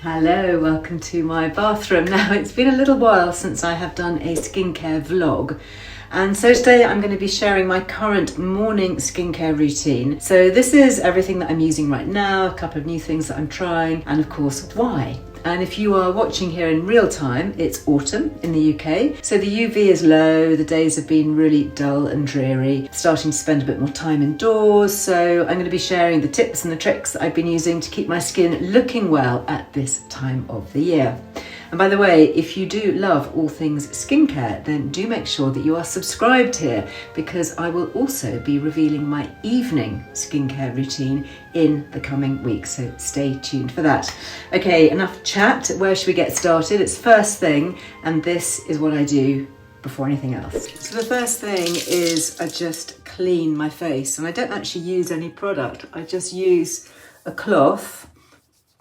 Hello, welcome to my bathroom. Now, it's been a little while since I have done a skincare vlog. And so today I'm going to be sharing my current morning skincare routine. So this is everything that I'm using right now, a couple of new things that I'm trying, and of course, why. And if you are watching here in real time, it's autumn in the UK. So the UV is low, the days have been really dull and dreary, starting to spend a bit more time indoors. So I'm going to be sharing the tips and the tricks that I've been using to keep my skin looking well at this time of the year. And by the way, if you do love all things skincare, then do make sure that you are subscribed here, because I will also be revealing my evening skincare routine in the coming weeks. So stay tuned for that. Okay, enough chat. Where should we get started? It's first thing, and this is what I do before anything else. So the first thing is I just clean my face, and I don't actually use any product. I just use a cloth,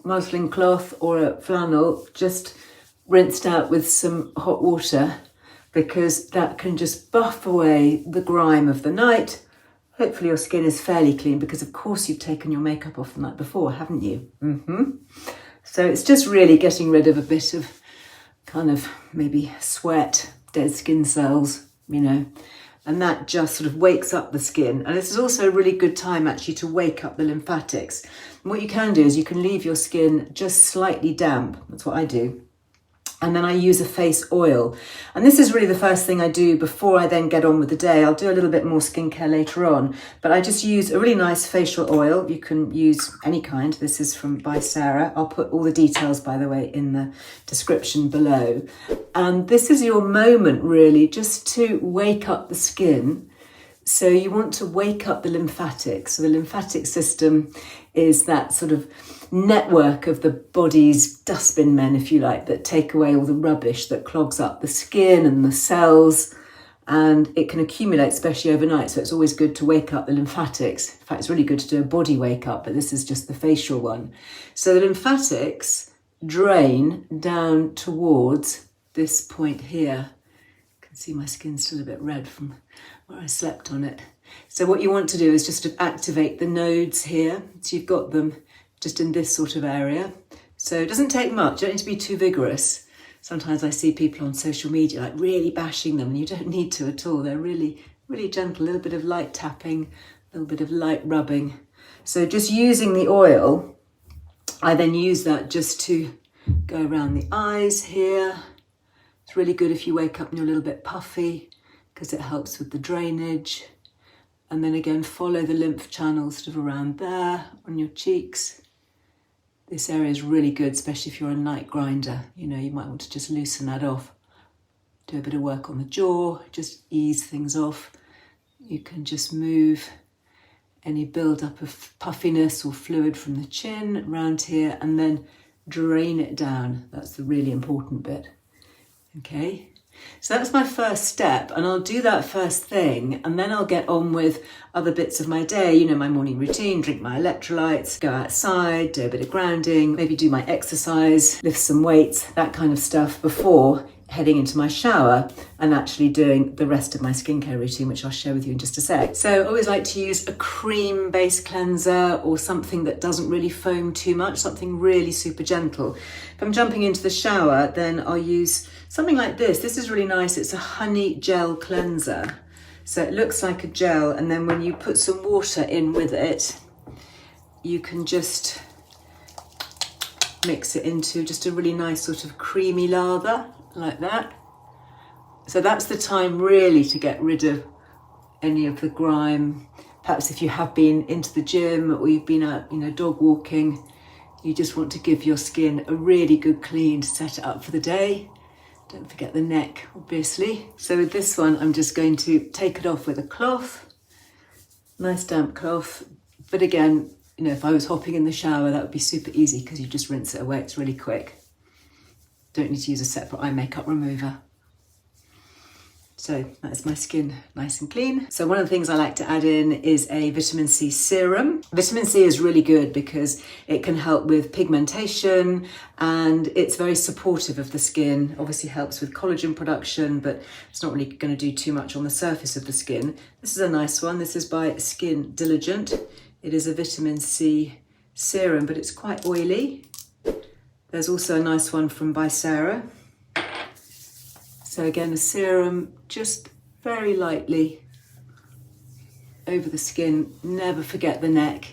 muslin cloth or a flannel, just rinsed out with some hot water, because that can just buff away the grime of the night. Hopefully your skin is fairly clean, because of course you've taken your makeup off the night before, haven't you? So it's just really getting rid of a bit of kind of maybe sweat, dead skin cells, and that just sort of wakes up the skin. And this is also a really good time actually to wake up the lymphatics. And what you can do is you can leave your skin just slightly damp. That's what I do. And then I use a face oil. And this is really the first thing I do before I then get on with the day. I'll do a little bit more skincare later on, but I just use a really nice facial oil. You can use any kind. This is by Sarah. I'll put all the details, by the way, in the description below. And this is your moment really just to wake up the skin. So you want to wake up the lymphatics. So the lymphatic system is that sort of network of the body's dustbin men, if you like, that take away all the rubbish that clogs up the skin and the cells, and it can accumulate, especially overnight. So it's always good to wake up the lymphatics. In fact, it's really good to do a body wake up, but this is just the facial one. So the lymphatics drain down towards this point here. You can see my skin's still a bit red from where I slept on it. So what you want to do is just to activate the nodes here. So you've got them just in this sort of area. So it doesn't take much, you don't need to be too vigorous. Sometimes I see people on social media like really bashing them, and you don't need to at all. They're really, really gentle, a little bit of light tapping, a little bit of light rubbing. So just using the oil, I then use that just to go around the eyes here. It's really good if you wake up and you're a little bit puffy, because it helps with the drainage. And then again, follow the lymph channels sort of around there on your cheeks. This area is really good, especially if you're a night grinder. You might want to just loosen that off. Do a bit of work on the jaw, just ease things off. You can just move any build-up of puffiness or fluid from the chin around here, and then drain it down. That's the really important bit. Okay. So that's my first step, and I'll do that first thing, and then I'll get on with other bits of my day, my morning routine, drink my electrolytes, go outside, do a bit of grounding, maybe do my exercise, lift some weights, that kind of stuff before heading into my shower and actually doing the rest of my skincare routine, which I'll share with you in just a sec. So I always like to use a cream-based cleanser or something that doesn't really foam too much, something really super gentle. If I'm jumping into the shower, then I'll use something like this. This is really nice. It's a honey gel cleanser. So it looks like a gel, and then when you put some water in with it, you can just mix it into just a really nice sort of creamy lather, like that. So that's the time really to get rid of any of the grime. Perhaps if you have been into the gym or you've been out, dog walking, you just want to give your skin a really good clean to set it up for the day. Don't forget the neck, obviously. So with this one, I'm just going to take it off with a cloth, nice damp cloth. But again, if I was hopping in the shower, that would be super easy, because you just rinse it away. It's really quick. Don't need to use a separate eye makeup remover. So that's my skin nice and clean. So one of the things I like to add in is a vitamin C serum. Vitamin C is really good because it can help with pigmentation, and it's very supportive of the skin. Obviously helps with collagen production, but it's not really going to do too much on the surface of the skin. This is a nice one. This is by Skin Diligent. It is a vitamin C serum, but it's quite oily. There's also a nice one from by Sarah. So again, a serum just very lightly over the skin. Never forget the neck.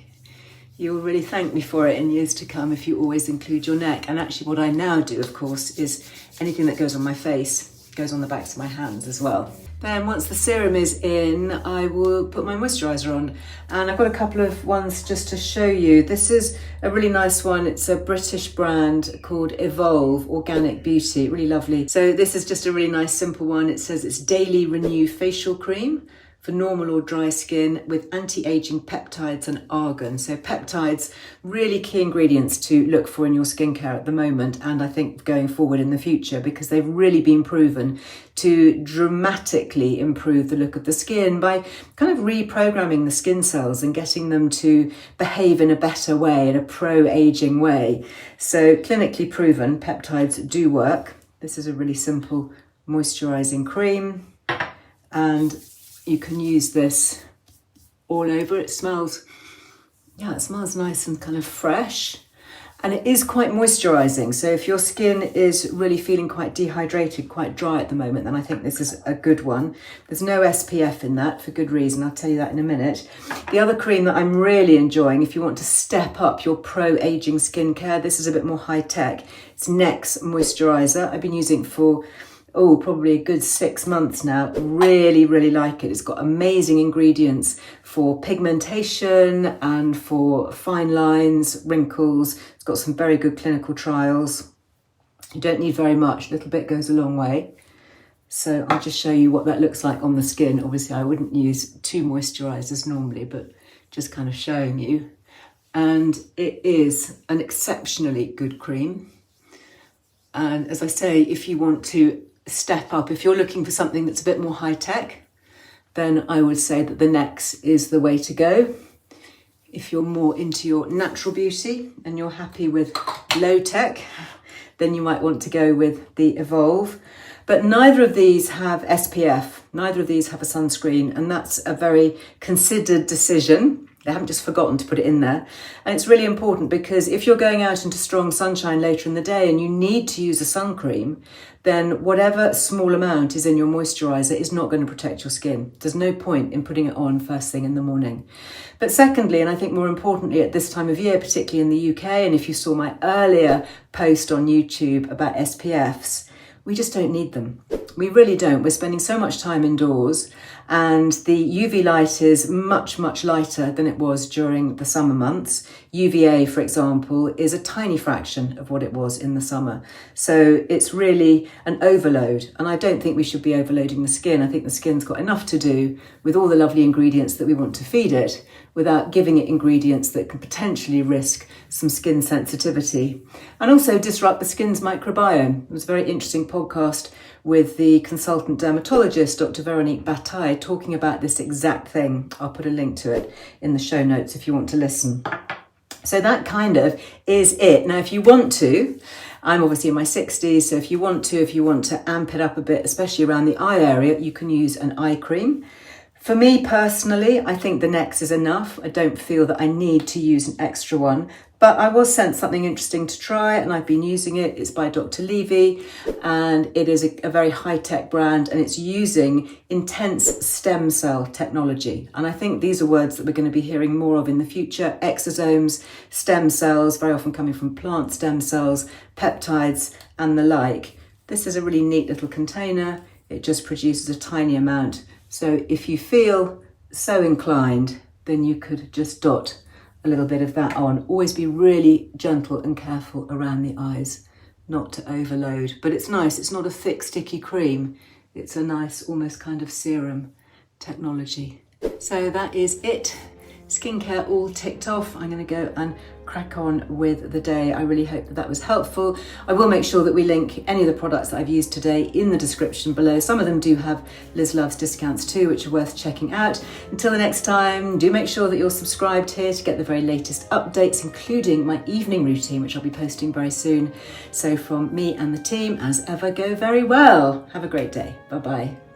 You'll really thank me for it in years to come if you always include your neck. And actually what I now do, of course, is anything that goes on my face goes on the backs of my hands as well. Then once the serum is in, I will put my moisturiser on. And I've got a couple of ones just to show you. This is a really nice one. It's a British brand called Evolve Organic Beauty, really lovely. So this is just a really nice simple one. It says it's Daily Renew Facial Cream for normal or dry skin with anti-aging peptides and argan. So peptides, really key ingredients to look for in your skincare at the moment, and I think going forward in the future, because they've really been proven to dramatically improve the look of the skin by kind of reprogramming the skin cells and getting them to behave in a better way, in a pro-aging way. So clinically proven, peptides do work. This is a really simple moisturizing cream, and you can use this all over. It smells nice and kind of fresh, and it is quite moisturizing. So if your skin is really feeling quite dehydrated, quite dry at the moment, then I think this is a good one. There's no SPF in that for good reason. I'll tell you that in a minute. The other cream that I'm really enjoying, if you want to step up your pro-aging skincare, this is a bit more high tech. It's Nex Moisturizer. I've been using it for probably a good 6 months now. Really, really like it. It's got amazing ingredients for pigmentation and for fine lines, wrinkles. It's got some very good clinical trials. You don't need very much. A little bit goes a long way. So I'll just show you what that looks like on the skin. Obviously, I wouldn't use 2 moisturizers normally, but just kind of showing you. And it is an exceptionally good cream. And as I say, if you want to step up, if you're looking for something that's a bit more high tech, then I would say that the Nex is the way to go. If you're more into your natural beauty and you're happy with low tech, then you might want to go with the Evolve. But neither of these have SPF, neither of these have a sunscreen, and that's a very considered decision. They haven't just forgotten to put it in there. And it's really important because if you're going out into strong sunshine later in the day and you need to use a sun cream, then whatever small amount is in your moisturiser is not going to protect your skin. There's no point in putting it on first thing in the morning. But secondly, and I think more importantly at this time of year, particularly in the UK, and if you saw my earlier post on YouTube about SPFs, we just don't need them. We really don't. We're spending so much time indoors, and the UV light is much, much lighter than it was during the summer months. UVA, for example, is a tiny fraction of what it was in the summer. So it's really an overload, and I don't think we should be overloading the skin. I think the skin's got enough to do with all the lovely ingredients that we want to feed it without giving it ingredients that can potentially risk some skin sensitivity and also disrupt the skin's microbiome. It was a very interesting podcast with the consultant dermatologist, Dr. Veronique Bataille, talking about this exact thing. I'll put a link to it in the show notes if you want to listen. So that kind of is it. Now, if you want to, I'm obviously in my 60s, so if you want to amp it up a bit, especially around the eye area, you can use an eye cream. For me personally, I think the Nex is enough. I don't feel that I need to use an extra one, but I was sent something interesting to try and I've been using it. It's by Dr. Levy and it is a very high-tech brand and it's using intense stem cell technology. And I think these are words that we're going to be hearing more of in the future. Exosomes, stem cells, very often coming from plant stem cells, peptides and the like. This is a really neat little container. It just produces a tiny amount. So if you feel so inclined, then you could just dot a little bit of that on. Always be really gentle and careful around the eyes, not to overload. But it's nice, it's not a thick, sticky cream. It's a nice, almost kind of serum technology. So that is it. Skincare all ticked off. I'm going to go and crack on with the day. I really hope that that was helpful. I will make sure that we link any of the products that I've used today in the description below. Some of them do have Liz Loves discounts too, which are worth checking out. Until the next time, do make sure that you're subscribed here to get the very latest updates, including my evening routine, which I'll be posting very soon. So from me and the team, as ever, go very well. Have a great day. Bye-bye.